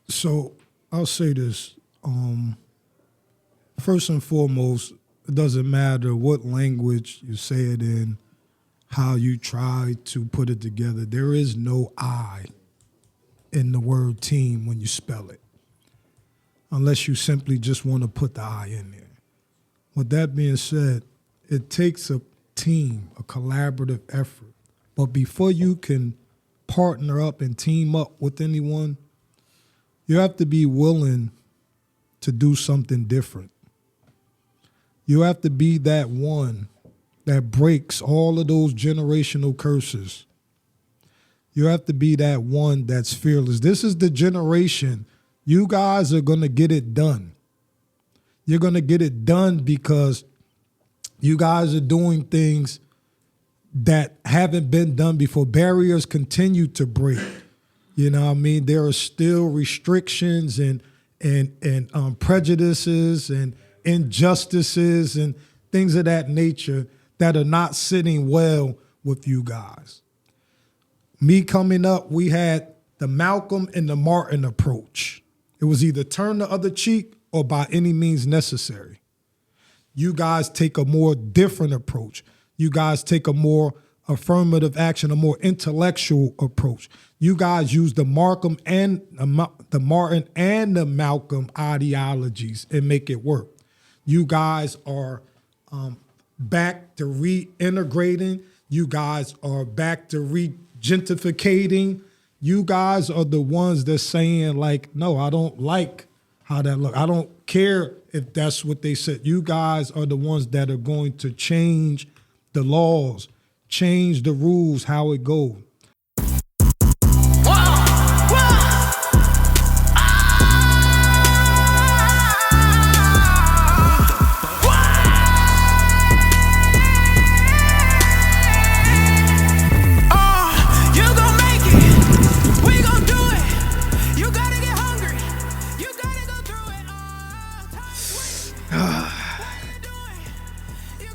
So I'll say this. First and foremost, it doesn't matter what language you say it in, how you try to put it together. There is no I in the word team when you spell it, unless you simply just want to put the I in there. With that being said, it takes a team, a collaborative effort. But before you can partner up and team up with anyone, you have to be willing to do something different. You have to be that one that breaks all of those generational curses. You have to be that one that's fearless. This is the generation. You guys are going to get it done. You're going to get it done because you guys are doing things that haven't been done before. Barriers continue to break. You know what I mean? There are still restrictions and prejudices and injustices and things of that nature that are not sitting well with you guys. Me coming up, we had the Malcolm and the Martin approach. It was either turn the other cheek or by any means necessary. You guys take a more different approach. You guys take a more affirmative action, a more intellectual approach. You guys use the Martin and the Malcolm ideologies and make it work. You guys are back to reintegrating. You guys are back to regentrificating. You guys are the ones that's saying, like, no, I don't like how that look. I don't care if that's what they said. You guys are the ones that are going to change the laws, change the rules, how it goes.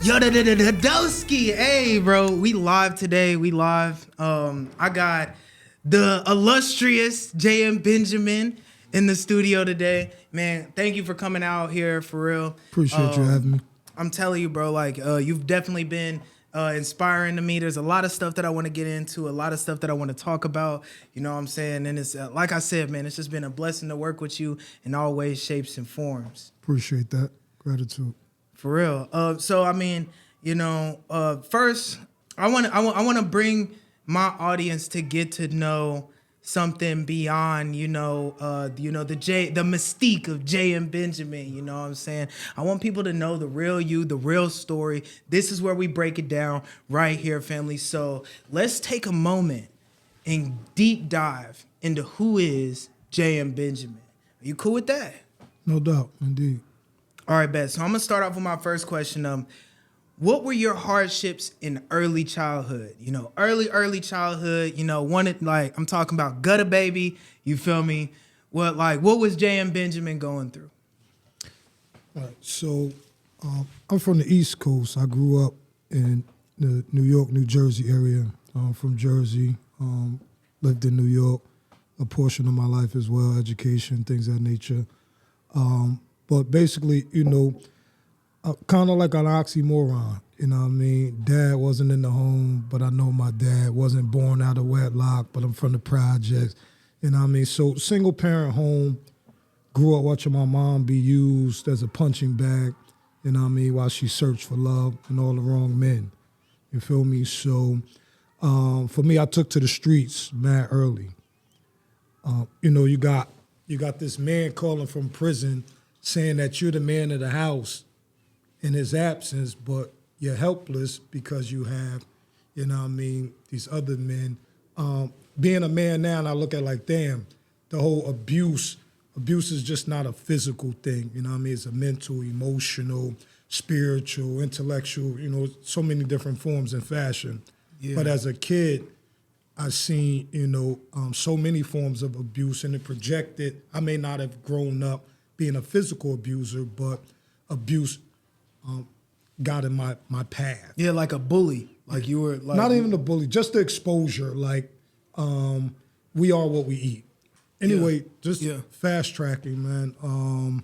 Yo, the Doski. Hey, bro, we live today. We live. I got the illustrious J.M. Benjamin in the studio today. Man, thank you for coming out here, for real. Appreciate you having me. I'm telling you, bro, like, you've definitely been inspiring to me. There's a lot of stuff that I want to get into, a lot of stuff that I want to talk about. You know what I'm saying? And it's, like I said, man, it's just been a blessing to work with you in all ways, shapes, and forms. Appreciate that. Gratitude. For real. So I mean, you know, first I want to bring my audience to get to know something beyond, the mystique of J.M. Benjamin. You know what I'm saying? I want people to know the real you, the real story. This is where we break it down right here, family. So let's take a moment and deep dive into who is J.M. Benjamin. Are you cool with that? No doubt, indeed. All right, bet. So I'm gonna start off with my first question. What were your hardships in early childhood? You know, early childhood. You know, I'm talking about gutter baby. You feel me? What was J.M. Benjamin going through? All right. So I'm from the East Coast. I grew up in the New York, New Jersey area. From Jersey. Lived in New York a portion of my life as well. Education, things of that nature. But basically, kind of like an oxymoron, you know what I mean? Dad wasn't in the home, but I know my dad wasn't born out of wedlock, but I'm from the projects, you know what I mean? So single parent home, grew up watching my mom be used as a punching bag, you know what I mean, while she searched for love and all the wrong men, you feel me? So for me, I took to the streets mad early. You got this man calling from prison saying that you're the man of the house in his absence, but you're helpless because you have, these other men. Being a man now, and I look at like, damn, the whole abuse is just not a physical thing, you know what I mean? It's a mental, emotional, spiritual, intellectual, so many different forms and fashion. Yeah. But as a kid, I seen, so many forms of abuse, and it projected. I may not have grown up being a physical abuser, but abuse got in my path. Yeah, like a bully. Like you were like... Not even a bully, just the exposure. Like, we are what we eat. Anyway, just Yeah. fast tracking, man.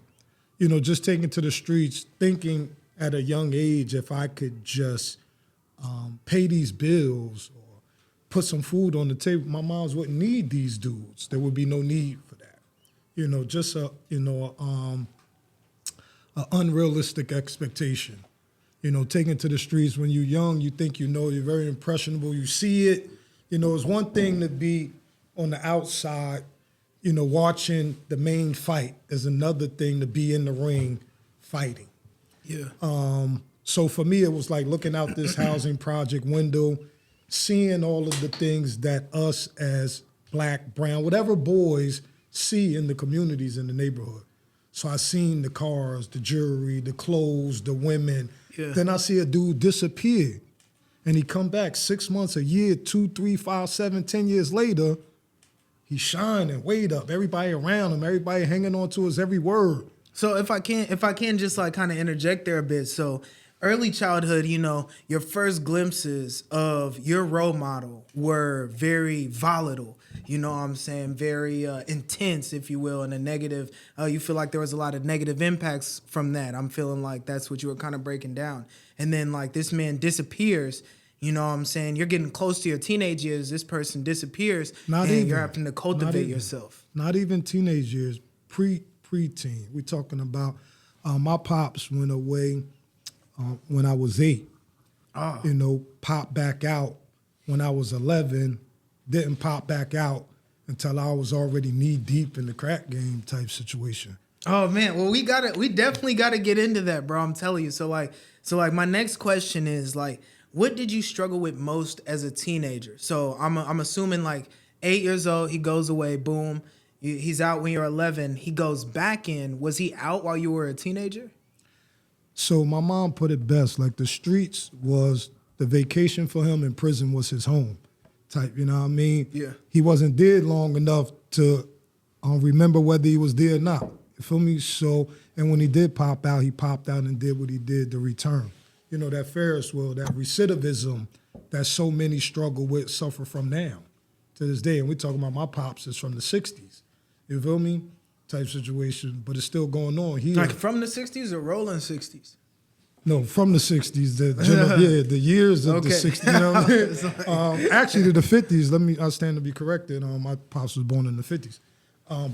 You know, just taking to the streets, thinking at a young age if I could just pay these bills or put some food on the table, my moms wouldn't need these dudes. There would be no need for that. You know, just a unrealistic expectation. You know, taking to the streets when you're young, you think you know, you're very impressionable, you see it. You know, it's one thing to be on the outside, you know, watching the main fight. Is another thing to be in the ring fighting. Yeah. So for me, it was like looking out this housing project window, seeing all of the things that us as black, brown, whatever boys see in the communities in the neighborhood. So I seen the cars, the jewelry, the clothes, the women. Yeah. Then I see a dude disappear, and he come back 6 months, a year, 2, 3, 5, 7, 10 years later. He's shining, weighed up. Everybody around him, everybody hanging on to his every word. So if I can just like kind of interject there a bit. So early childhood, you know, your first glimpses of your role model were very volatile. You know what I'm saying? Very intense, if you will, in a negative. You feel like there was a lot of negative impacts from that. I'm feeling like that's what you were kind of breaking down. And then like this man disappears. You know what I'm saying? You're getting close to your teenage years. This person disappears, Not and even. you're having to Not cultivate even. yourself. Not even teenage years, preteen. We're talking about my pops went away when I was 8. Oh. You know, popped back out when I was 11. Didn't pop back out until I was already knee deep in the crack game type situation. Oh man, well we definitely gotta get into that, bro. I'm telling you. So like my next question is like, what did you struggle with most as a teenager? So I'm assuming like 8 years old, he goes away, boom, he's out when you're 11. He goes back in. Was he out while you were a teenager? So my mom put it best, like the streets was the vacation for him and prison was his home type, you know what I mean? Yeah. He wasn't dead long enough to remember whether he was dead or not. You feel me? So, and when he did pop out, he popped out and did what he did to return. You know, that Ferris wheel, that recidivism that so many struggle with, suffer from now to this day. And we're talking about my pops is from the 60s. You feel me? Type situation, but it's still going on here. Like from the 60s or rolling 60s? No, from the 60s, the years of Okay. the 60s. You know what I mean? Actually, to the 50s, I stand to be corrected. My pops was born in the 50s.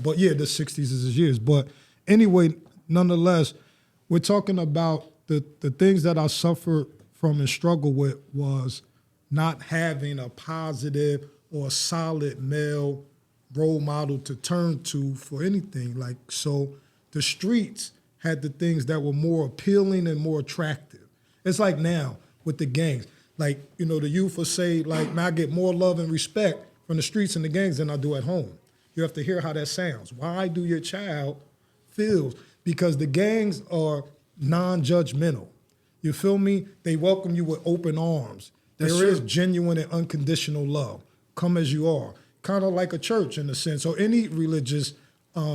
But yeah, the 60s is his years. But anyway, nonetheless, we're talking about the things that I suffered from and struggled with was not having a positive or solid male role model to turn to for anything. Like, so the streets had the things that were more appealing and more attractive. It's like now with the gangs. Like, you know, the youth will say, like, man, I get more love and respect from the streets and the gangs than I do at home. You have to hear how that sounds. Why do your child feel? Because the gangs are non-judgmental. You feel me? They welcome you with open arms. That's There is true. genuine and unconditional love. Come as you are. Kind of like a church in a sense, or any religious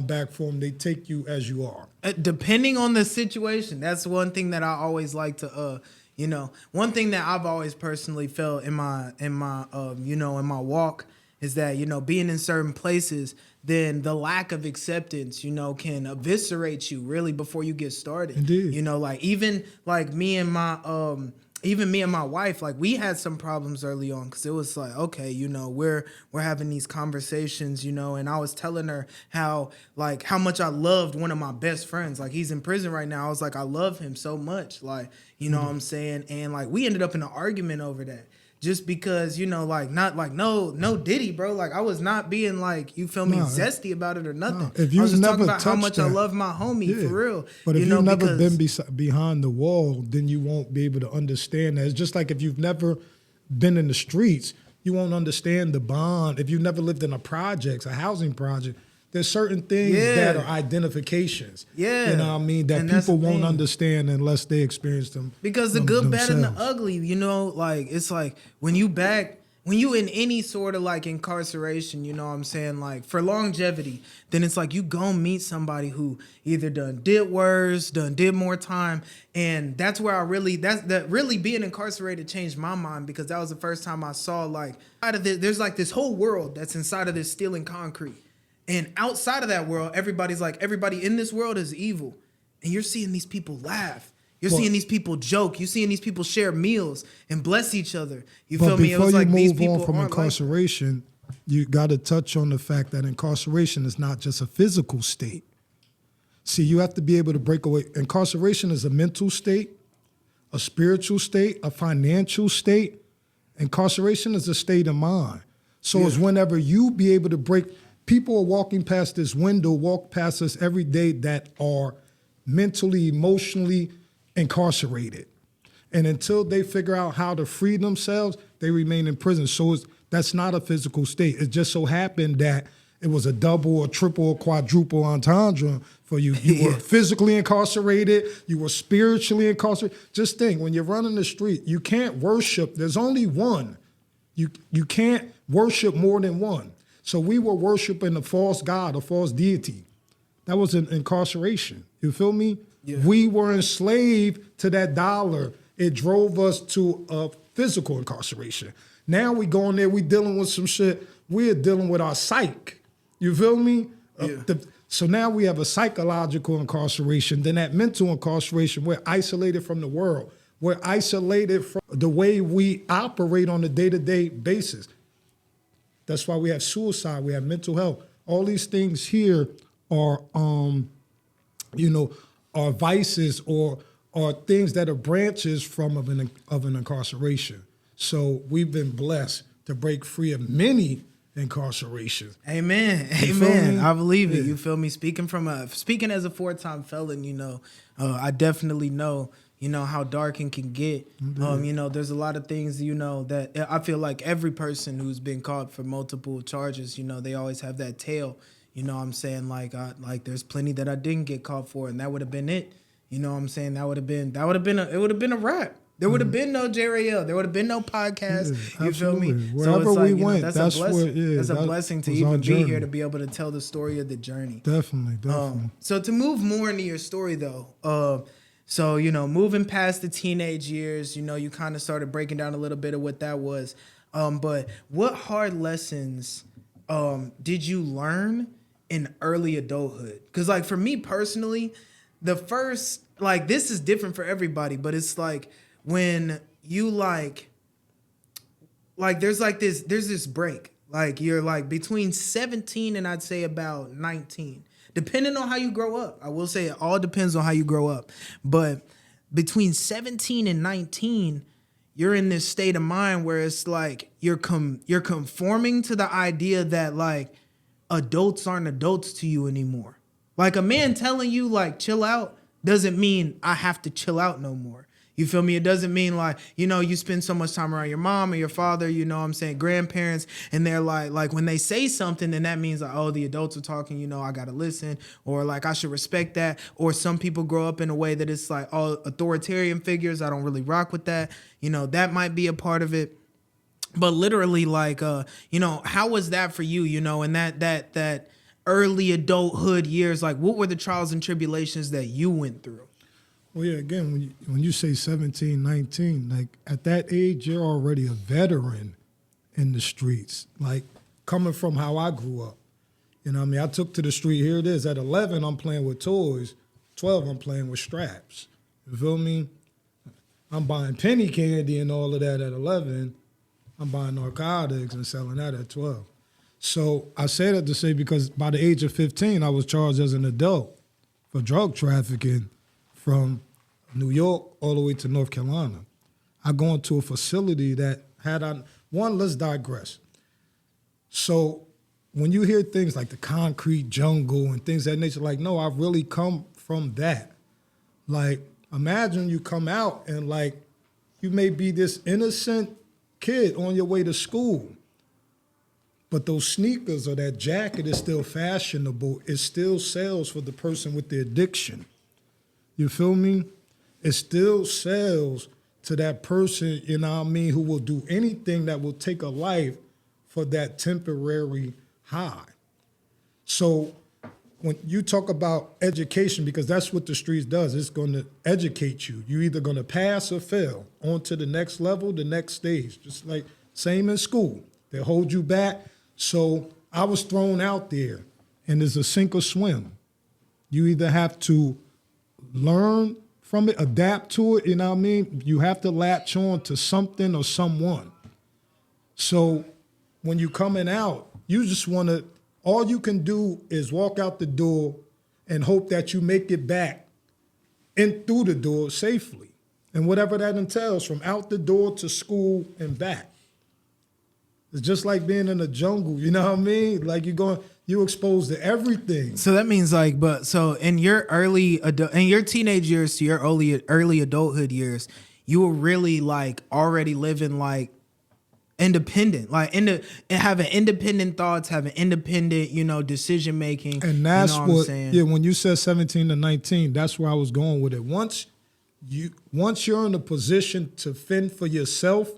back form, they take you as you are. Depending on the situation, that's one thing that I always like to, one thing that I've always personally felt in my walk is that, being in certain places, then the lack of acceptance, can eviscerate you really before you get started. Indeed. Even me and my wife, like we had some problems early on because it was like, okay, we're having these conversations, and I was telling her how much I loved one of my best friends. Like he's in prison right now. I was like, I love him so much. Like, what I'm saying? And like we ended up in an argument over that. Just because, no Diddy, bro. Like I was not being like, you feel me, zesty about it or nothing. If I you've was just talking never about how touched much I that, love my homie for real. But if you've never because- been behind the wall, then you won't be able to understand that. It's just like if you've never been in the streets, you won't understand the bond. If you've never lived in a housing project, there's certain things that are identifications. Yeah. You know what I mean? That And that's people the won't thing. understand unless they experience them. Because the good, bad, and the themselves. ugly, it's like when you in any sort of like incarceration, you know what I'm saying, like for longevity, then it's like you go meet somebody who either did worse, did more time, and that's where that really being incarcerated changed my mind because that was the first time I saw like out of this, there's like this whole world that's inside of this steel and concrete. And outside of that world, everybody's like, everybody in this world is evil. And you're seeing these people laugh. You're seeing these people joke. You're seeing these people share meals and bless each other. You feel me? It was like these people from incarceration, you got to touch on the fact that incarceration is not just a physical state. See, you have to be able to break away. Incarceration is a mental state, a spiritual state, a financial state. Incarceration is a state of mind. So it's whenever you be able to break. People are walking past this window, walk past us every day that are mentally, emotionally incarcerated. And until they figure out how to free themselves, they remain in prison. So that's not a physical state. It just so happened that it was a double or triple or quadruple entendre for you. You were physically incarcerated. You were spiritually incarcerated. Just think, when you're running the street, you can't worship. There's only one. You can't worship more than one. So we were worshiping a false god, a false deity. That was an incarceration. You feel me? Yeah. We were enslaved to that dollar. It drove us to a physical incarceration. Now we go in there, we dealing with some shit. We're dealing with our psyche. You feel me? Yeah. So now we have a psychological incarceration. Then that mental incarceration, we're isolated from the world. We're isolated from the way we operate on a day-to-day basis. That's why we have suicide, we have mental health. All these things here are, are vices or are things that are branches from of an incarceration. So we've been blessed to break free of many incarcerations. Amen. Amen. I believe it. You feel me? Speaking as a 4-time felon, I definitely know. How dark it can get. There's a lot of things, that I feel like every person who's been caught for multiple charges, they always have that tale. I'm saying? Like there's plenty that I didn't get caught for, and that would have been it. I'm saying? It would have been a wrap. There would have been no JRAEL. There would have been no podcast. You feel me? Wherever so it's like, we went, that's a blessing. That's a blessing to even be here to be able to tell the story of the journey. Definitely. So to move more into your story, though, so, moving past the teenage years, you kind of started breaking down a little bit of what that was. But what hard lessons did you learn in early adulthood? Because, for me personally, the first, this is different for everybody, but it's when you, there's this break. You're, between 17 and I'd say about 19. Depending on how you grow up. I will say it all depends on how you grow up. But between 17 and 19, you're in this state of mind where it's you're conforming to the idea that adults aren't adults to you anymore. A man telling you chill out doesn't mean I have to chill out no more. You feel me? It doesn't mean you spend so much time around your mom or your father, grandparents, and they're when they say something, then that means oh, the adults are talking, I gotta listen, or I should respect that. Or some people grow up in a way that it's all authoritarian figures. I don't really rock with that. That might be a part of it. But literally, how was that for you, in that early adulthood years? What were the trials and tribulations that you went through? Well, yeah, again, when you say 17, 19, at that age, you're already a veteran in the streets. Coming from how I grew up. I took to the street, here it is. At 11, I'm playing with toys. 12, I'm playing with straps. You feel me? I'm buying penny candy and all of that at 11. I'm buying narcotics and selling that at 12. So I say that to say because by the age of 15, I was charged as an adult for drug trafficking from New York all the way to North Carolina. I go into a facility that had let's digress. So when you hear things like the concrete jungle and things of that nature, no, I've really come from that. Imagine you come out and you may be this innocent kid on your way to school, but those sneakers or that jacket is still fashionable. It still sells for the person with the addiction. You feel me? It still sells to that person, who will do anything that will take a life for that temporary high. So when you talk about education, because that's what the streets does, it's going to educate you. You're either going to pass or fail on to the next level, the next stage. Just same in school. They hold you back. So I was thrown out there. and it's a sink or swim. You either have to learn from it, adapt to it, you know what I mean? You have to latch on to something or someone. So when you coming out, you just want to, all you can do is walk out the door and hope that you make it back in through the door safely. And whatever that entails, from out the door to school and back. It's just like being in a jungle, you know what I mean? Like you're exposed to everything. So that means like, but so in your in your teenage years to your early adulthood years, you were really like already living like independent, like and having independent thoughts, having independent, decision making. And that's you know what I'm saying? Yeah, when you said 17 to 19, that's where I was going with it. Once you're in a position to fend for yourself,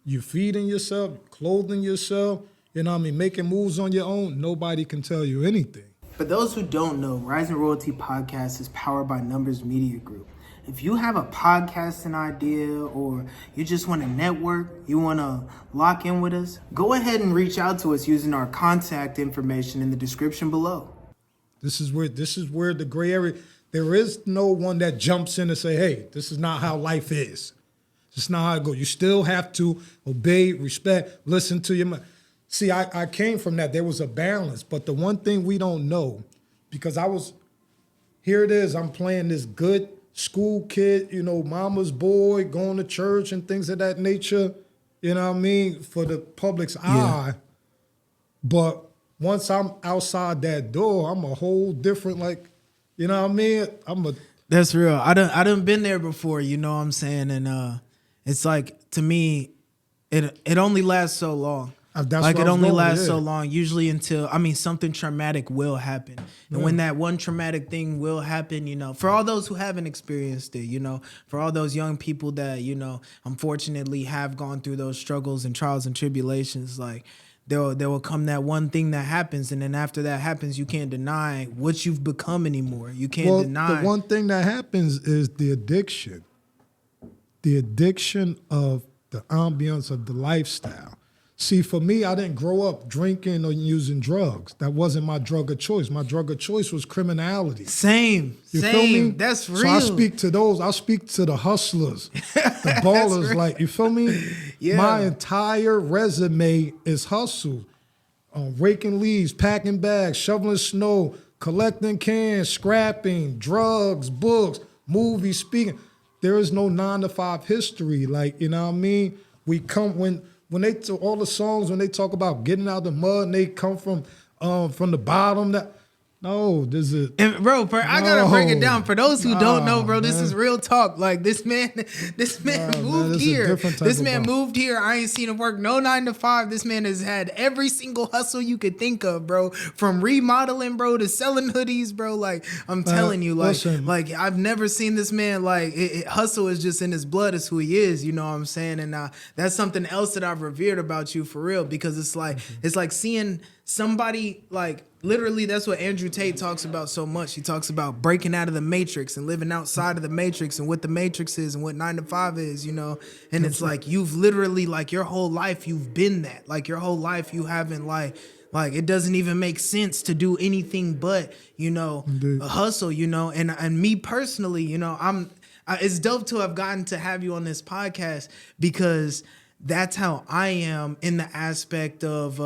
you feeding yourself, clothing yourself, you know what I mean, making moves on your own, nobody can tell you anything. For those who don't know, Rise and Royalty Podcast is powered by Numbers Media Group. If you have a podcasting idea or you just want to network, you want to lock in with us, go ahead and reach out to us using our contact information in the description below. This is where the gray area, there is no one that jumps in and say, hey, this is not how life is. It's not how it goes. You still have to obey, respect, listen to your mind. See, I came from that. There was a balance. But the one thing we don't know, because here it is, I'm playing this good school kid, mama's boy, going to church and things of that nature, you know what I mean, for the public's eye. But once I'm outside that door, I'm a whole different, you know what I mean? That's real. I done been there before, you know what I'm saying? And it's like, to me, it only lasts so long. Like it only lasts so long, usually until, something traumatic will happen. And when that one traumatic thing will happen, for all those who haven't experienced it, for all those young people that, unfortunately have gone through those struggles and trials and tribulations, like there will come that one thing that happens. And then after that happens, you can't deny what you've become anymore. You can't deny. The one thing that happens is the addiction of the ambience of the lifestyle. See, for me, I didn't grow up drinking or using drugs. That wasn't my drug of choice. My drug of choice was criminality. Same. You feel me? That's real. So I speak to those. I speak to the hustlers, the ballers. Like, you feel me? Yeah. My entire resume is hustle. Raking leaves, packing bags, shoveling snow, collecting cans, scrapping, drugs, books, movies, speaking. There is no 9-to-5 history. Like, you know what I mean? We come when they all the songs when they talk about getting out of the mud and they come from the bottom. There's a and bro. I gotta break it down for those who don't know, bro. This is real talk. Like this man moved here. This man moved here. I ain't seen him work no 9-to-5. This man has had every single hustle you could think of, bro. From remodeling, bro, to selling hoodies, bro. Like I'm telling you, like I've never seen this man hustle is just in his blood. Is who he is. You know what I'm saying? And that's something else that I've revered about you for real, because it's like seeing somebody like. Literally, that's what Andrew Tate talks about so much. He talks about breaking out of the matrix and living outside of the matrix and what the matrix is and what 9-to-5 is, And it's like you've literally, like your whole life, you've been that. Like your whole life, you haven't like it doesn't even make sense to do anything but, a hustle, And me personally, it's dope to have gotten to have you on this podcast because that's how I am in the aspect of,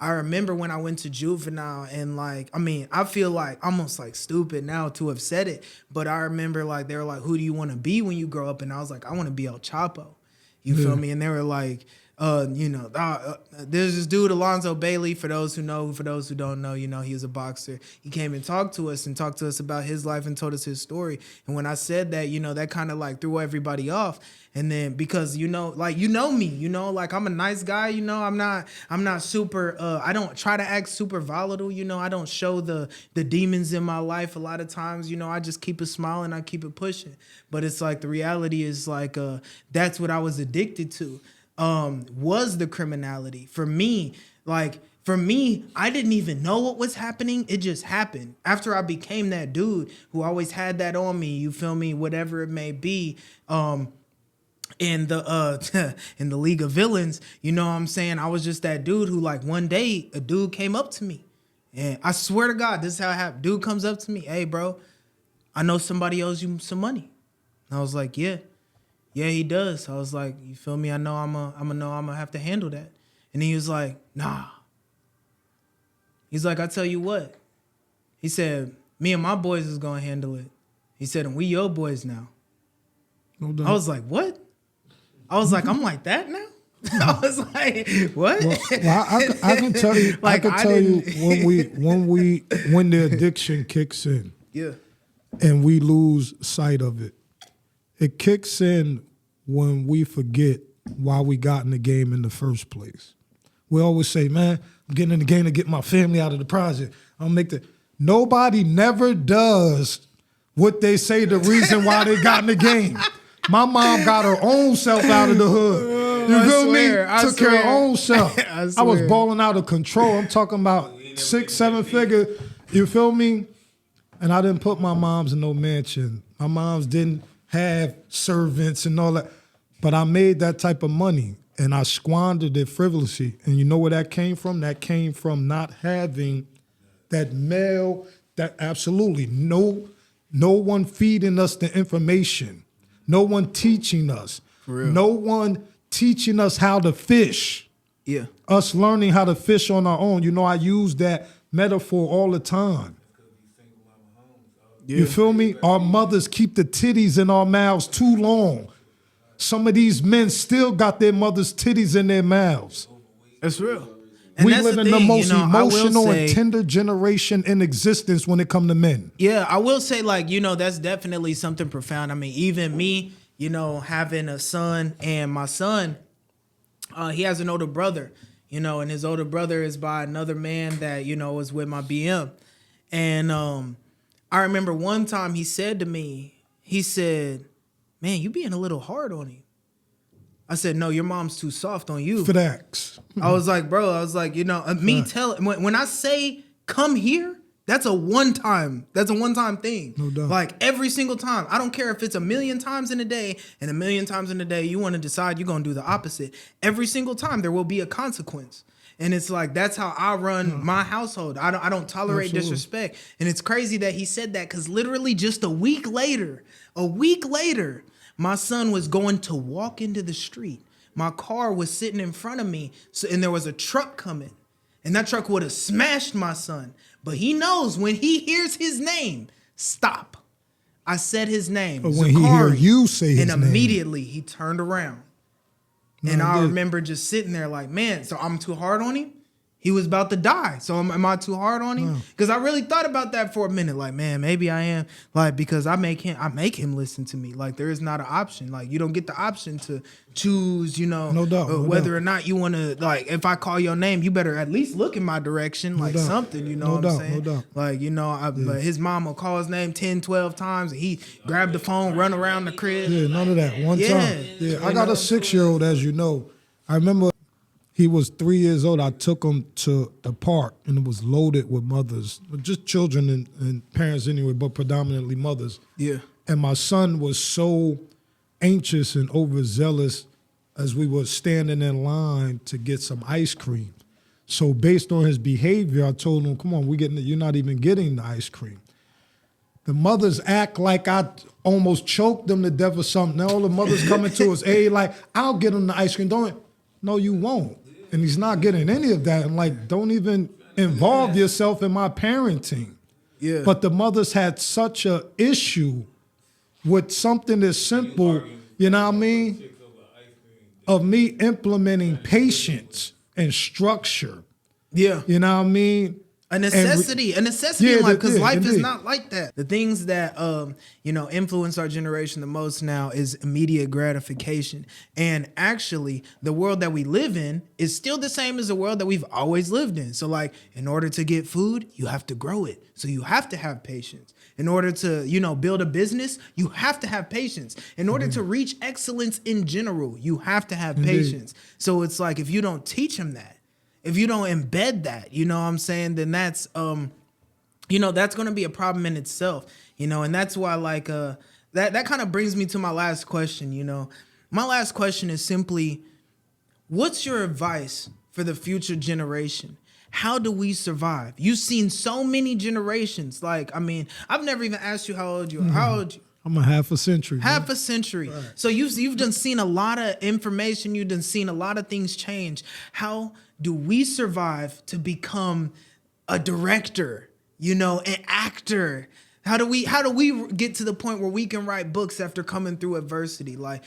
I remember when I went to juvenile and I feel like almost like stupid now to have said it, but I remember they were like, who do you want to be when you grow up? And I was like, I want to be El Chapo. You feel me? And they were like, there's this dude, Alonzo Bailey, for those who know, for those who don't know, he was a boxer. He came and talked to us about his life and told us his story. And when I said that, that kind of threw everybody off. And then because, me, I'm a nice guy, I'm not super, I don't try to act super volatile, I don't show the demons in my life a lot of times, I just keep it smiling, I keep it pushing. But it's the reality is that's what I was addicted to. Was the criminality. For me, I didn't even know what was happening. It just happened. After I became that dude who always had that on me, you feel me, whatever it may be, in the League of Villains, you know what I'm saying? I was just that dude who one day a dude came up to me And I swear to God, this is how it happened. Dude comes up to me, hey, bro, I know somebody owes you some money. And I was like, yeah, he does. I was like, you feel me? I know I'm gonna have to handle that. And he was like, nah. He's like, I tell you what. He said, me and my boys is gonna handle it. He said, and we your boys now. No doubt. I was like, what? I was like, I'm like that now? I was like, what? Well, I can tell you. Like, I can tell you when the addiction kicks in. Yeah. And we lose sight of it. It kicks in when we forget why we got in the game in the first place. We always say, man, I'm getting in the game to get my family out of the project. I'll make the. Nobody never does what they say the reason why they got in the game. My mom got her own self out of the hood. You feel me? Took care of her own self. I was balling out of control. I'm talking about 6, 7 figure. You feel me? And I didn't put my moms in no mansion. My moms didn't have servants and all that. But I made that type of money and I squandered it frivolously. And you know where that came from? That came from not having that male, that absolutely no one feeding us the information. No one teaching us. For real. No one teaching us how to fish. Yeah. Us learning how to fish on our own. You know, I use that metaphor all the time. Yeah. You feel me? Our mothers keep the titties in our mouths too long. Some of these men still got their mothers' titties in their mouths. That's real. And We that's live the in the thing, most I will emotional say- and tender generation in existence when it come to men. Yeah, I will say, like, that's definitely something profound. I mean, even me, having a son, and my son, he has an older brother, and his older brother is by another man that, was with my BM. And I remember one time he said to me, he said, man, you being a little hard on him. I said, no, your mom's too soft on you. Facts. I was like, bro, when I say come here, that's a one-time thing. No doubt. Like every single time. I don't care if it's 1,000,000 times in a day, and 1,000,000 times in a day you want to decide you're going to do the opposite. Every single time there will be a consequence. And it's like, that's how I run my household. I don't tolerate Absolutely. disrespect. And it's crazy that he said that, because literally just a week later, my son was going to walk into the street. My car was sitting in front of me, and there was a truck coming. And that truck would have smashed my son. But he knows when he hears his name, stop. I said his name. But when he hear you say his and name. immediately he turned around. No, And I I did. remember just sitting there like, man, so I'm too hard on him? He was about to die. So am I too hard on him? Because I really thought about that for a minute. Like, man, maybe I am. Like, because I make him listen to me. Like, there is not an option. Like, you don't get the option to choose, No doubt, whether or not you want to, like, if I call your name, you better at least look in my direction, like doubt. something, you know No what doubt, I'm saying? no doubt. Like, but his mom will call his name 10, 12 times, and he grabbed the phone, run around the crib. Yeah, none of that. One Yeah. time. Yeah, I got a 6-year-old, as you know. I remember he was 3 years old. I took him to the park, and it was loaded with mothers, just children and parents anyway, but predominantly mothers. Yeah. And my son was so anxious and overzealous as we were standing in line to get some ice cream. So based on his behavior, I told him, come on, you're not even getting the ice cream. The mothers act like I almost choked them to death or something. Now all the mothers coming to his aid, like, I'll get him the ice cream. No, you won't. And he's not getting any of that. And like, don't even involve yourself in my parenting. Yeah. But the mothers had such a issue with something as simple, you know what I mean, of me implementing patience and structure. Yeah. You know what I mean? A necessity in life, because life is indeed. not like that. The things that influence our generation the most now is immediate gratification. And actually, the world that we live in is still the same as the world that we've always lived in. So like, in order to get food, you have to grow it. So you have to have patience. In order to, build a business, you have to have patience. In order to reach excellence in general, you have to have patience. So it's like, if you don't teach them that, if you don't embed that, you know what I'm saying, then that's, that's going to be a problem in itself, and that's why, like, that kind of brings me to my last question, My last question is simply, what's your advice for the future generation? How do we survive? You've seen so many generations. Like, I mean, I've never even asked you how old you are. How old you? I'm a half a century. Half a century. Right. So you've done seen a lot of information. You've done seen a lot of things change. How do we survive to become a director, an actor? How do we get to the point where we can write books after coming through adversity? Like,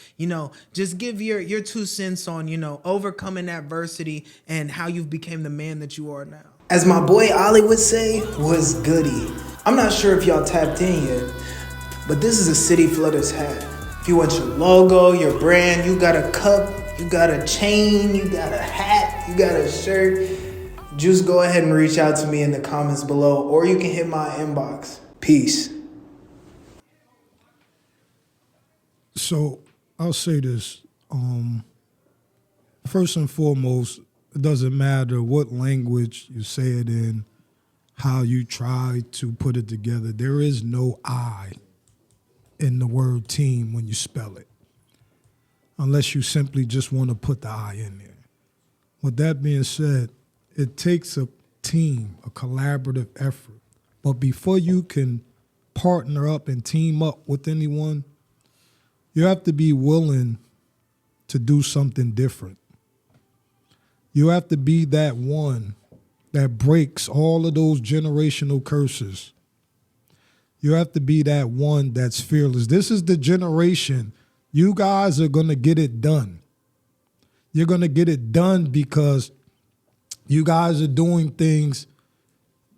just give your 2 cents on, overcoming adversity and how you've became the man that you are now. As my boy Ollie would say, was goody. I'm not sure if y'all tapped in yet, but this is a City Flooders hat. If you want your logo, your brand, you got a cup, you got a chain, you got a hat, you got a shirt, just go ahead and reach out to me in the comments below, or you can hit my inbox. Peace. So I'll say this. First and foremost, it doesn't matter what language you say it in, how you try to put it together. There is no I in the word team when you spell it, unless you simply just want to put the I in there. With that being said, it takes a team, a collaborative effort. But before you can partner up and team up with anyone, you have to be willing to do something different. You have to be that one that breaks all of those generational curses. You have to be that one that's fearless. This is the generation. You guys are going to get it done. You're going to get it done because you guys are doing things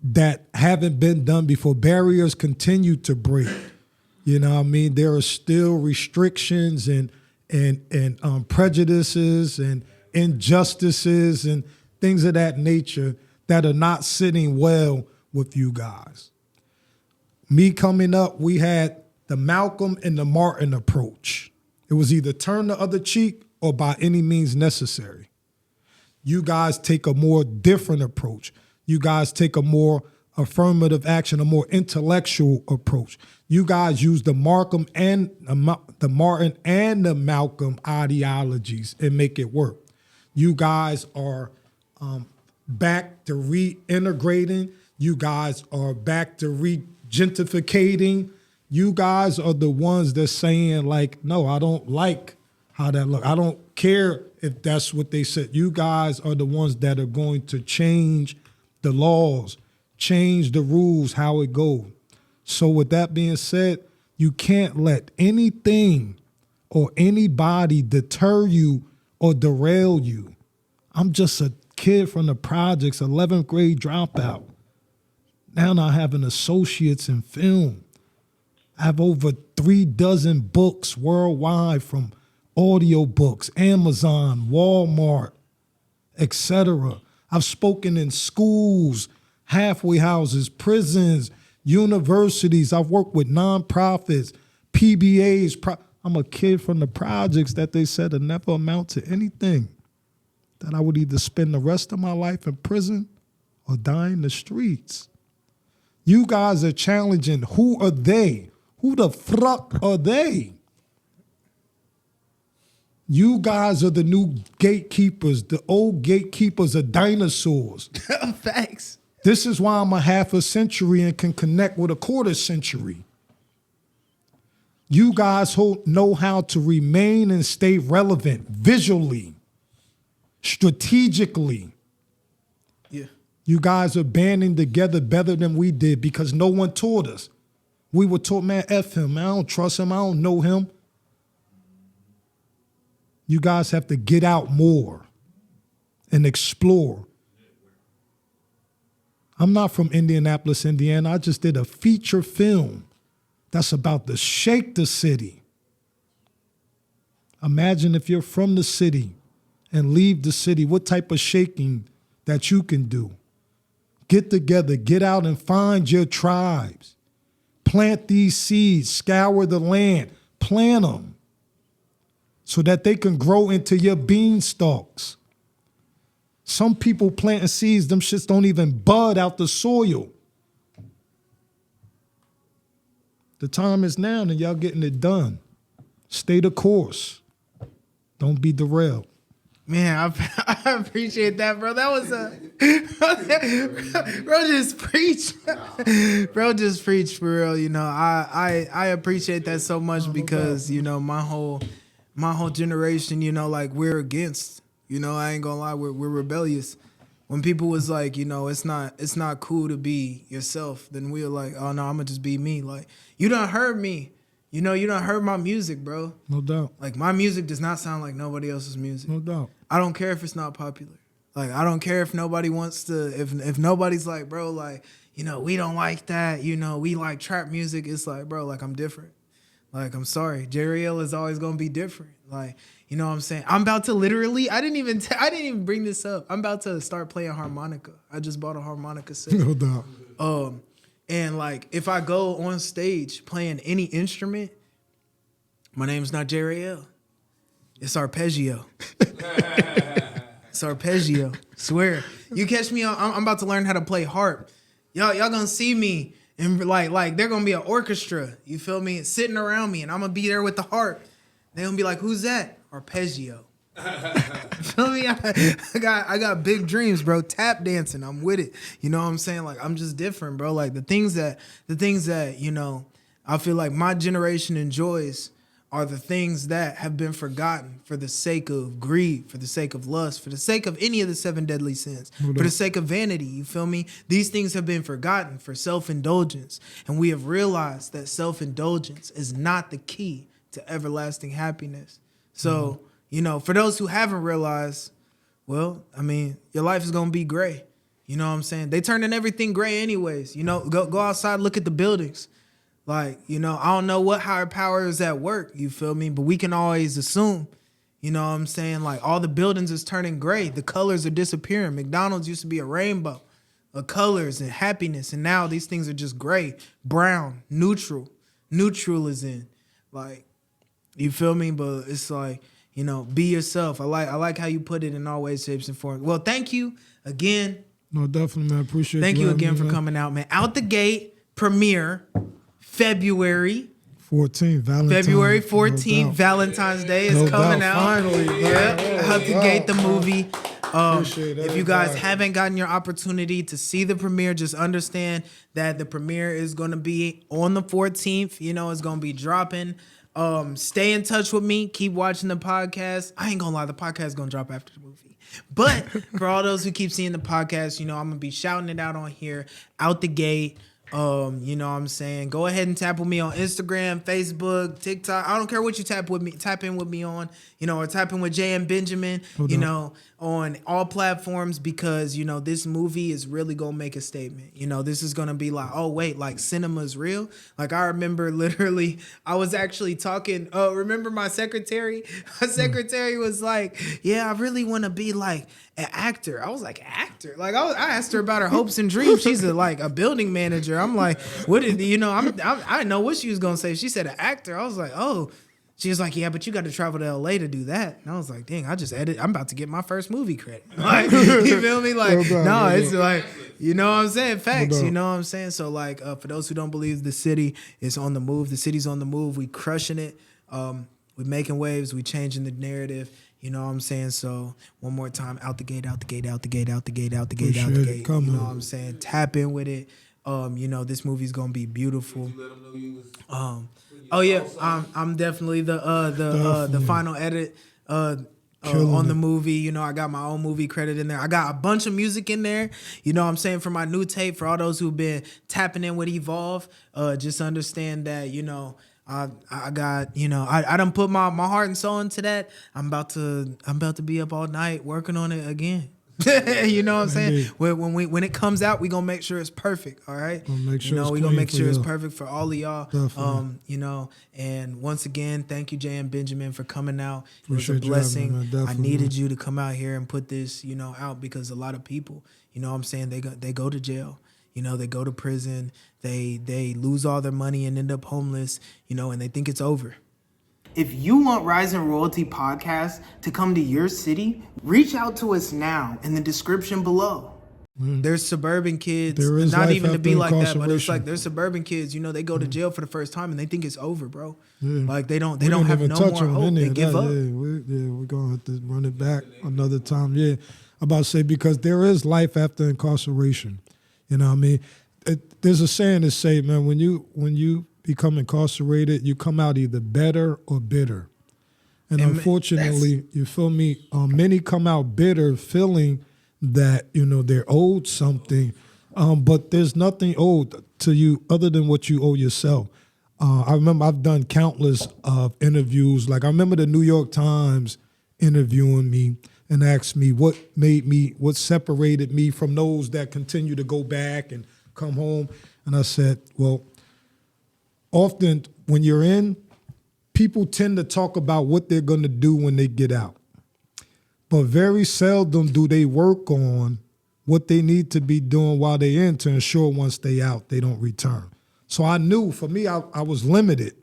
that haven't been done before. Barriers continue to break. You know what I mean? There are still restrictions and prejudices and injustices and things of that nature that are not sitting well with you guys. Me coming up, we had the Malcolm and the Martin approach. It was either turn the other cheek or by any means necessary. You guys take a more different approach. You guys take a more affirmative action, a more intellectual approach. You guys use the Martin and the Malcolm ideologies and make it work. You guys are back to reintegrating. You guys are back to regentrificating. You guys are the ones that's saying, like, no, I don't like how that look. I don't care if that's what they said. You guys are the ones that are going to change the laws, change the rules, how it goes. So with that being said, you can't let anything or anybody deter you or derail you. I'm just a kid from the projects, 11th grade dropout. Now I have an associate's in film. I have over 36 books worldwide, from audiobooks, Amazon, Walmart, etc. I've spoken in schools, halfway houses, prisons, universities. I've worked with nonprofits, PBAs. I'm a kid from the projects that they said would never amount to anything, that I would either spend the rest of my life in prison or die in the streets. You guys are challenging. Who are they? Who the fuck are they? You guys are the new gatekeepers. The old gatekeepers are dinosaurs. Facts. This is why I'm a half a century and can connect with a quarter century. You guys know how to remain and stay relevant visually, strategically. Yeah. You guys are banding together better than we did because no one taught us. We were taught, man, F him. I don't trust him. I don't know him. You guys have to get out more and explore. I'm not from Indianapolis, Indiana. I just did a feature film that's about to shake the city. Imagine if you're from the city and leave the city, what type of shaking that you can do. Get together, get out and find your tribes. Plant these seeds, scour the land, plant them so that they can grow into your beanstalks. Some people planting seeds, them shits don't even bud out the soil. The time is now and y'all getting it done. Stay the course. Don't be derailed. Man, I appreciate that, bro. That was bro just preach. Bro just preach for real. You know, I appreciate that so much because, you know, my whole generation, you know, like we're against, you know, I ain't gonna lie, we're rebellious. When people was like, you know, it's not cool to be yourself, then we were like, oh no, I'm gonna just be me. Like, you done heard me. You know, you done heard my music, bro. No doubt. Like, my music does not sound like nobody else's music. No doubt. I don't care if it's not popular. Like, I don't care if nobody wants to, if nobody's like, bro, like, you know, we don't like that. You know, we like trap music. It's like, bro, like, I'm different. Like, I'm sorry. JRAEL is always going to be different. Like, you know what I'm saying? I'm about to literally, I didn't even bring this up. I'm about to start playing harmonica. I just bought a harmonica set. No doubt. And like, if I go on stage playing any instrument, my name's not JRAEL. It's arpeggio. It's arpeggio. Swear. You catch me on, I'm about to learn how to play harp. Y'all gonna see me and like they're gonna be an orchestra. You feel me? Sitting around me, and I'm gonna be there with the harp. They gonna be like, "Who's that?" Arpeggio. Feel me? I got big dreams, bro. Tap dancing, I'm with it. You know what I'm saying? Like, I'm just different, bro. Like the things that you know, I feel like my generation enjoys are the things that have been forgotten for the sake of greed, for the sake of lust, for the sake of any of the 7 deadly sins, for the sake of vanity. You feel me? These things have been forgotten for self-indulgence, and we have realized that self-indulgence is not the key to everlasting happiness. So, you know, for those who haven't realized, well, I mean, your life is going to be gray. You know what I'm saying? They turning everything gray anyways. You know, go outside, look at the buildings. Like, you know, I don't know what higher power is at work, you feel me? But we can always assume, you know what I'm saying? Like, all the buildings is turning gray. The colors are disappearing. McDonald's used to be a rainbow of colors and happiness. And now these things are just gray, brown, neutral. Neutral is in. Like, you feel me? But it's like, you know, be yourself. I like how you put it in all ways, shapes, and forms. Well, thank you again. No, definitely, man. Appreciate Thank you having again me, for man. coming out, man. Out the Gate premiere, February 14th, Valentine's. February 14th, No doubt. Valentine's Day is No coming doubt. out. Finally, man. Yeah, Out the Gate, the movie. Appreciate If you guys everybody. haven't gotten your opportunity to see the premiere, just understand that the premiere is going to be on the 14th. You know, it's going to be dropping. Stay in touch with me. Keep watching the podcast. I ain't going to lie, the podcast is going to drop after the movie. But for all those who keep seeing the podcast, you know, I'm going to be shouting it out on here. Out the Gate. You know what I'm saying? Go ahead and tap with me on Instagram, Facebook, TikTok. I don't care what you tap in with me on, you know, or tap in with Jay and Benjamin, you know, on all platforms, because, you know, this movie is really going to make a statement. You know, this is going to be like, oh, wait, like cinema is real. Like, I remember literally, I was actually talking, remember my secretary? My secretary was like, yeah, I really want to be like an actor. I was like, actor? Like, I asked her about her hopes and dreams. She's like a building manager. I'm like, what did you know? I didn't know what she was gonna say. She said an actor. I was like, oh. She was like, yeah, but you got to travel to LA to do that. And I was like, dang, I'm about to get my first movie credit. Like, you feel me? Like, no, it's like, you know what I'm saying? Facts, you know what I'm saying? So like, for those who don't believe, the city is on the move. The city's on the move. We crushing it. We making waves. We changing the narrative. You know what I'm saying? So one more time, out the gate, out the gate, out the gate, out the gate, out the gate, out the gate. You know what I'm saying? Tap in with it. You know, this movie's gonna be beautiful. Oh yeah, I'm definitely the final edit on the movie. You know, I got my own movie credit in there. I got a bunch of music in there. You know what I'm saying? For my new tape, for all those who've been tapping in with Evolve, just understand that, you know, I got, you know, I done put my heart and soul into that. I'm about to be up all night working on it again. You know what I'm saying? When it comes out, we gonna make sure it's perfect. All right. Sure, you know, we gonna make sure it's perfect for all of y'all. Definitely. You know, and once again, thank you, Jay and Benjamin, for coming out. Appreciate It was a blessing. you having me, man. I needed you to come out here and put this, you know, out, because a lot of people, you know what I'm saying, they go to jail. You know, they go to prison. They lose all their money and end up homeless. You know, and they think it's over. If you want Rise and Royalty Podcast to come to your city, reach out to us now in the description below. There's suburban kids, There is not life even to be after like that, but it's incarceration. like there's suburban kids, they go to jail for the first time and they think it's over, bro. Yeah. Like they don't We didn't have even no touch more on hope. any They of give that. up. We're gonna have to run it back another time. Yeah, I'm about to say, because there is life after incarceration. You know what I mean? There's a saying that say, man, when you become incarcerated, you come out either better or bitter. And unfortunately, you feel me? Many come out bitter, feeling that they're owed something, but there's nothing owed to you other than what you owe yourself. I remember I've done countless interviews. Like I remember the New York Times interviewing me and asked me what separated me from those that continue to go back and come home. And I said, well, often when you're in, people tend to talk about what they're going to do when they get out. But very seldom do they work on what they need to be doing while they're in to ensure once they out, they don't return. So I knew, for me, I was limited.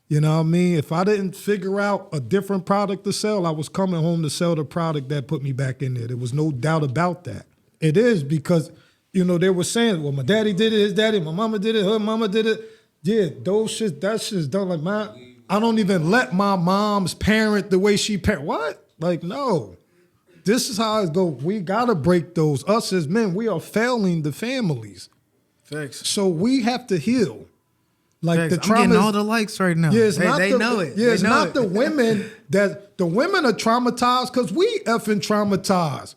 You know what I mean? If I didn't figure out a different product to sell, I was coming home to sell the product that put me back in there. There was no doubt about that. It is because, they were saying, well, my daddy did it, his daddy, my mama did it, her mama did it. Yeah, that shit's done. Like, I don't even let my mom's parent the way she parent. What? Like, no. This is how it goes. We got to break those. Us as men, we are failing the families. Thanks. So we have to heal. Like Thanks. the trauma. I'm getting all the likes right now. Yeah, it's they know it. Yeah, it's They know not it. the women the women are traumatized because we effing traumatized.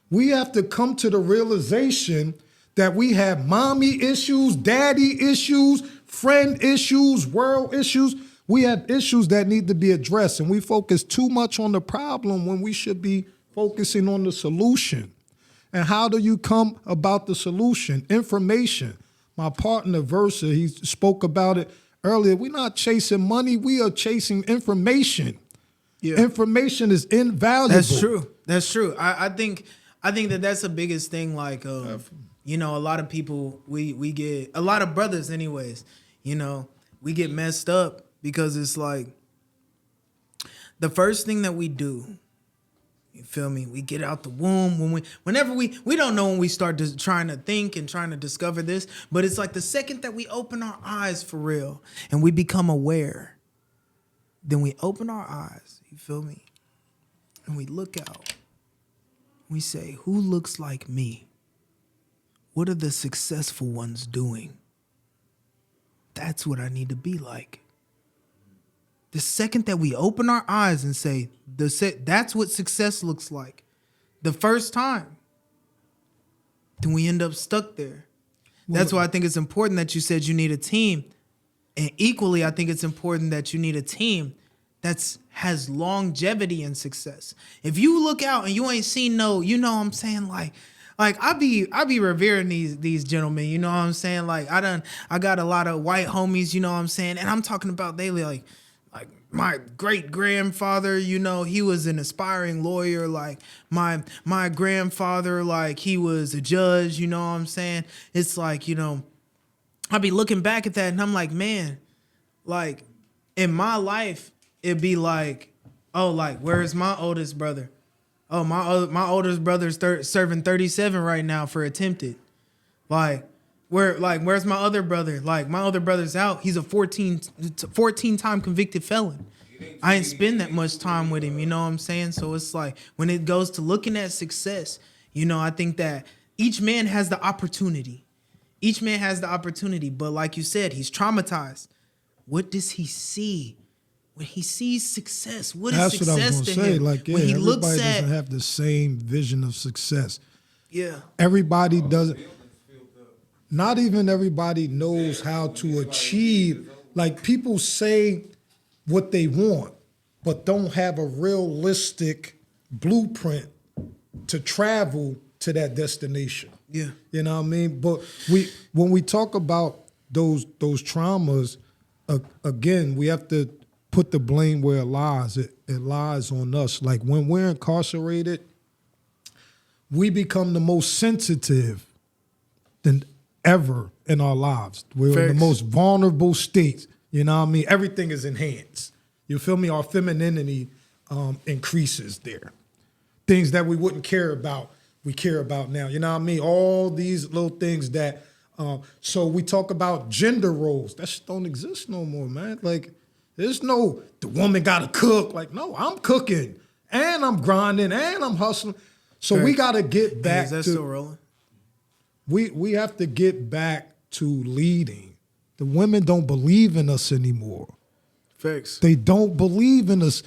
We have to come to the realization that we have mommy issues, daddy issues, friend issues, world issues. We have issues that need to be addressed, and we focus too much on the problem when we should be focusing on the solution. And how do you come about the solution? Information. My partner, Versa, he spoke about it earlier. We're not chasing money. We are chasing information. Yeah. Information is invaluable. That's true. I think that that's the biggest thing. Like, a lot of people, we get, a lot of brothers anyways, we get messed up because it's like the first thing that we do, you feel me? We get out the womb whenever we don't know when we start trying to think and trying to discover this, but it's like the second that we open our eyes for real and we become aware, then we open our eyes, you feel me? And we look out. We say, who looks like me? What are the successful ones doing? That's what I need to be like. The second that we open our eyes and say, that's what success looks like, the first time, then we end up stuck there. That's why I think it's important that you said you need a team. And equally, I think it's important that you need a team that has longevity and success. If you look out and you ain't seen no, what I'm saying? Like I be revering these gentlemen, you know what I'm saying? Like I got a lot of white homies, you know what I'm saying? And I'm talking about daily, like my great grandfather, he was an aspiring lawyer. Like my grandfather, like he was a judge, you know what I'm saying? It's like, I be looking back at that and I'm like, man, like in my life, it'd be like, oh, like, where's my oldest brother? Oh, my oldest brother's serving 37 right now for attempted. Where's my other brother? Like, my other brother's out. He's a 14-time convicted felon. I ain't spend that much time with him, you know what I'm saying? So it's like, when it goes to looking at success, I think that each man has the opportunity. Each man has the opportunity. But like you said, he's traumatized. What does he see? When he sees success, what is success to him? That's what I was going to say. Like, yeah, when he everybody doesn't have the same vision of success. Yeah. Everybody doesn't. Not even everybody knows how to achieve. Like, people say what they want, but don't have a realistic blueprint to travel to that destination. Yeah. You know what I mean? But when we talk about those traumas, again, we have to put the blame where it lies. It lies on us. Like, when we're incarcerated, we become the most sensitive than ever in our lives. We're in the most vulnerable state. You know what I mean? Everything is enhanced. You feel me? Our femininity increases there. Things that we wouldn't care about we care about now. You know what I mean? All these little things that, so we talk about gender roles. That shit don't exist no more, man. Like, there's no, the woman got to cook. Like, no, I'm cooking and I'm grinding and I'm hustling. So we got to get back Is that to, still rolling? we have to get back to leading. The women don't believe in us anymore. Facts. They don't believe in us.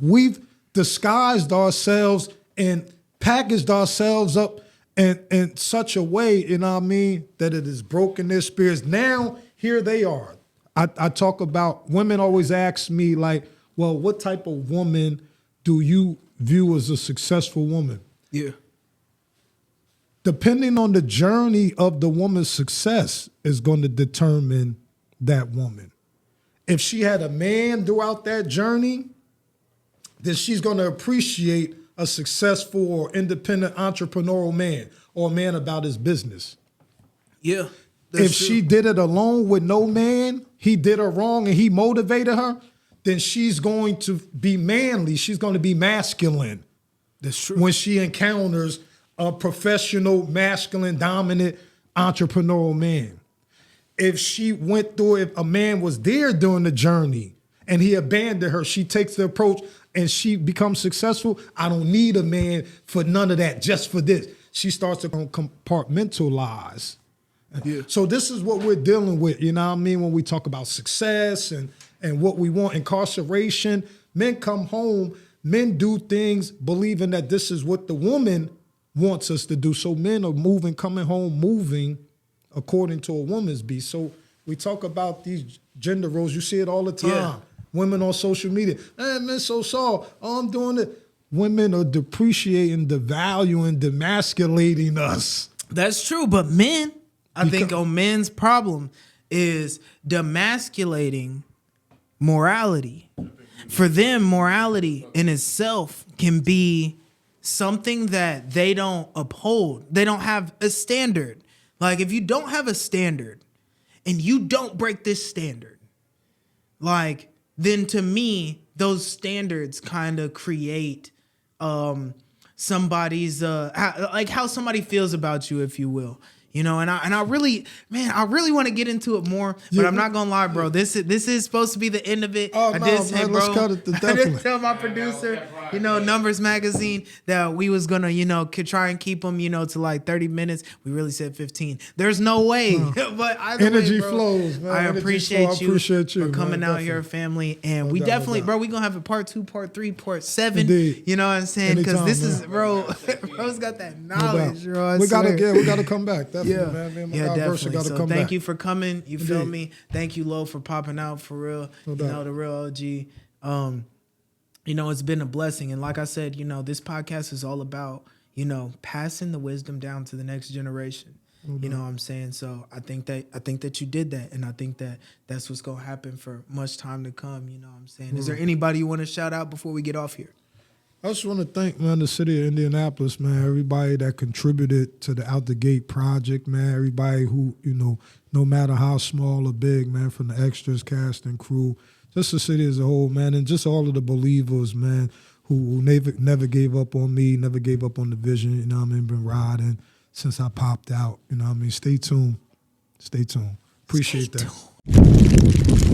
We've disguised ourselves and packaged ourselves up in such a way, you know what I mean, that it has broken their spirits. Now, here they are. I talk about, women always ask me, like, well, what type of woman do you view as a successful woman? Yeah. Depending on the journey of the woman's success is going to determine that woman. If she had a man throughout that journey, then she's going to appreciate a successful or independent entrepreneurial man or a man about his business. Yeah. If she did it alone with no man, he did her wrong and he motivated her, then she's going to be manly. She's going to be masculine. That's true. When she encounters a professional, masculine, dominant, entrepreneurial man. If she went through, if a man was there during the journey and he abandoned her, she takes the approach and she becomes successful. I don't need a man for none of that, just for this. She starts to compartmentalize. Yeah. So this is what we're dealing with, you know what I mean, when we talk about success and what we want. Incarceration, men come home, men do things believing that this is what the woman wants us to do. So men are moving, coming home, moving according to a woman's beat. So we talk about these gender roles. You see it all the time. Yeah. Women on social media, hey, men so soft. Oh, I'm doing it. Women are depreciating the value and demasculating us. That's true, but men, I think men's problem is demasculating morality. For them, morality in itself can be something that they don't uphold. They don't have a standard. Like, if you don't have a standard and you don't break this standard, like, then to me, those standards kind of create somebody's like how somebody feels about you, if you will. You know, and I really want to get into it more, but I'm not gonna lie, bro. This is supposed to be the end of it. Oh, I no, did say, man, bro, let's cut it to I definitely. did tell my producer, you know, Numbers Magazine, that we was gonna, you know, could try and keep them, you know, to like 30 minutes. We really said 15. There's no way, but either Energy way, bro, flows, man. I Energy appreciate flow. I you, appreciate you, for coming man, out here, family, and we doubt, no definitely, doubt. bro, we gonna have a part 2, part 3, part 7. Indeed. You know what I'm saying? Because Anytime, this man. is, bro, bro's got that No doubt. knowledge, bro. I we swear. gotta come back. Definitely, Yeah, man. Me and my yeah, guy Versa definitely. gotta So come thank back. you for coming. You feel Indeed. me? Thank you, Lo, for popping out for real. No You doubt. know, the real OG. You know, it's been a blessing, and like I said, you know, this podcast is all about, you know, passing the wisdom down to the next generation. You know what I'm saying? So I think that you did that, and I think that that's what's gonna happen for much time to come. You know what I'm saying? Is there anybody you want to shout out before we get off here? I just want to thank, man, the city of Indianapolis, man, everybody that contributed to the Out the Gate project, man, everybody who, you know, no matter how small or big, man, from the extras, cast, and crew, just the city as a whole, man, and just all of the believers, man, who never gave up on me, never gave up on the vision, you know what I mean, been riding since I popped out, you know what I mean. Stay tuned. Appreciate that.